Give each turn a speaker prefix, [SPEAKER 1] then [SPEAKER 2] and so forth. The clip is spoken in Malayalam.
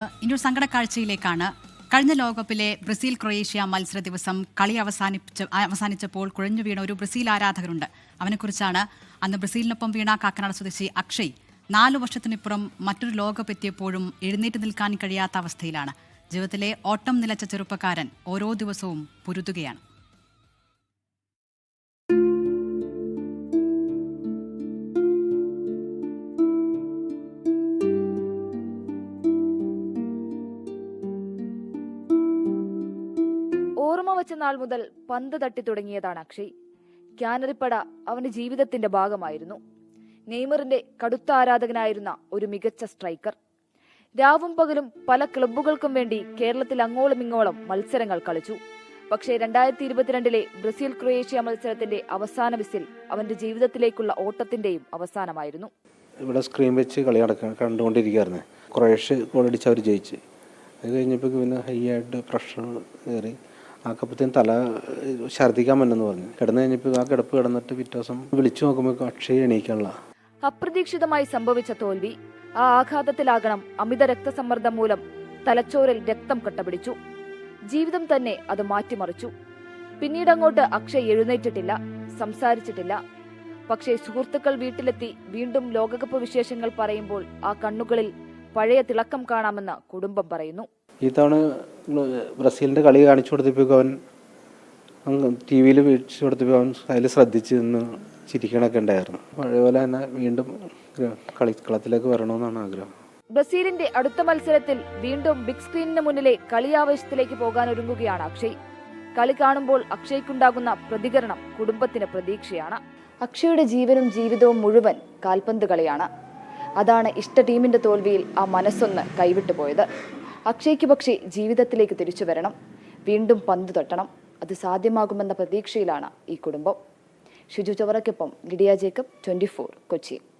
[SPEAKER 1] ഇനി ഒരു സങ്കടക്കാഴ്ചയിലേക്കാണ്. കഴിഞ്ഞ ലോകകപ്പിലെ ബ്രസീൽ ക്രൊയേഷ്യ മത്സര ദിവസം കളി അവസാനിച്ചപ്പോൾ കുഴഞ്ഞു വീണ ഒരു ബ്രസീൽ ആരാധകരുണ്ട്. അവനെക്കുറിച്ചാണ്. അന്ന് ബ്രസീലിനൊപ്പം വീണ കാക്കനാട് സ്വദേശി അക്ഷയ് 4 വർഷത്തിനിപ്പുറം മറ്റൊരു ലോകകപ്പ് എത്തിയപ്പോഴും എഴുന്നേറ്റ് നിൽക്കാൻ കഴിയാത്ത അവസ്ഥയിലാണ്. ജീവിതത്തിലെ ഓട്ടം നിലച്ച ചെറുപ്പക്കാരൻ ഓരോ ദിവസവും പൊരുതുകയാണ്.
[SPEAKER 2] ഓർമ്മ വച്ച നാൾ മുതൽ പന്ത് തട്ടി തുടങ്ങിയതാണ് അക്ഷയ്. ക്യാനറിപ്പട അവന്റെ ജീവിതത്തിന്റെ ഭാഗമായിരുന്നു. നെയ്മറിന്റെ കടുത്ത ആരാധകനായിരുന്ന ഒരു മികച്ച സ്ട്രൈക്കർ. രാവും പകലും പല ക്ലബ്ബുകൾക്കും വേണ്ടി കേരളത്തിൽ അങ്ങോളം ഇങ്ങോളം മത്സരങ്ങൾ കളിച്ചു. പക്ഷേ 2022 ബ്രസീൽ ക്രൊയേഷ്യ മത്സരത്തിന്റെ അവസാന വിസിൽ അവന്റെ ജീവിതത്തിലേക്കുള്ള ഓട്ടത്തിന്റെയും അവസാനമായിരുന്നു.
[SPEAKER 3] ഇവിടെ സ്ക്രീൻ വെച്ച് കളി കണ്ടുകൊണ്ടിരിക്കുകയായിരുന്നു. ക്രൊയേഷ്യ ഗോളടിച്ച് അവർ ജയിച്ച്. അത് കഴിഞ്ഞപ്പോൾ പിന്നെ ഹൈ ആയിട്ട് പ്രഷർ കയറി. ആ കപ്പത്തിന് തല ഛർദ്ദിക്കാൻ പറ്റുമെന്ന് പറഞ്ഞു. കിടന്നു കഴിഞ്ഞപ്പോൾ ആ കിടപ്പ് കിടന്നിട്ട് പിറ്റേ ദിവസം വിളിച്ചു നോക്കുമ്പോൾ അക്ഷയ് എണീക്കാനുള്ള.
[SPEAKER 2] അപ്രതീക്ഷിതമായി സംഭവിച്ച തോൽവി, ആ ആഘാതത്തിലാകണം അമിത രക്തസമ്മർദ്ദം മൂലം തലച്ചോറിൽ രക്തം കട്ടപിടിച്ചു. ജീവിതം തന്നെ അത് മാറ്റിമറിച്ചു. പിന്നീടങ്ങോട്ട് അക്ഷയ് എഴുന്നേറ്റിട്ടില്ല, സംസാരിച്ചിട്ടില്ല. പക്ഷേ സുഹൃത്തുക്കൾ വീട്ടിലെത്തി വീണ്ടും ലോകകപ്പ് വിശേഷങ്ങൾ പറയുമ്പോൾ ആ കണ്ണുകളിൽ പഴയ തിളക്കം കാണാമെന്ന് കുടുംബം പറയുന്നു.
[SPEAKER 3] ഈ തവണ ബ്രസീലിൻ്റെ കളി കാണിച്ചു കൊടുത്തപ്പോൾ അവൻ ടി വിയിൽ വീഴ്ച കൊടുത്തപ്പോൾ അവൻ അതിൽ ശ്രദ്ധിച്ച് നിന്ന് ചിരിക്കണൊക്കെ ഉണ്ടായിരുന്നു. പഴയ പോലെ തന്നെ വീണ്ടും കളിക്കളത്തിലേക്ക് വരണമെന്നാണ് ആഗ്രഹം.
[SPEAKER 2] ബ്രസീലിന്റെ അടുത്ത മത്സരത്തിൽ വീണ്ടും ബിഗ് സ്ക്രീനിന് മുന്നിലെ കളിയാവേശത്തിലേക്ക് പോകാൻ ഒരുങ്ങുകയാണ് അക്ഷയ്. കളി കാണുമ്പോൾ അക്ഷയ്ക്കുണ്ടാകുന്ന പ്രതികരണം കുടുംബത്തിന് പ്രതീക്ഷയാണ്. അക്ഷയുടെ ജീവനും ജീവിതവും മുഴുവൻ കാൽപന്ത് കളിയാണ്. അതാണ് ഇഷ്ട ടീമിന്റെ തോൽവിയിൽ ആ മനസ്സൊന്ന് കൈവിട്ടു പോയത്. അക്ഷയ്ക്ക് പക്ഷേ ജീവിതത്തിലേക്ക് തിരിച്ചു വരണം, വീണ്ടും പന്ത് തട്ടണം. അത് സാധ്യമാകുമെന്ന പ്രതീക്ഷയിലാണ് ഈ കുടുംബം. ഷിജു ചവറയ്ക്കൊപ്പം ലിഡിയ ജേക്കബ്, 24 കൊച്ചി.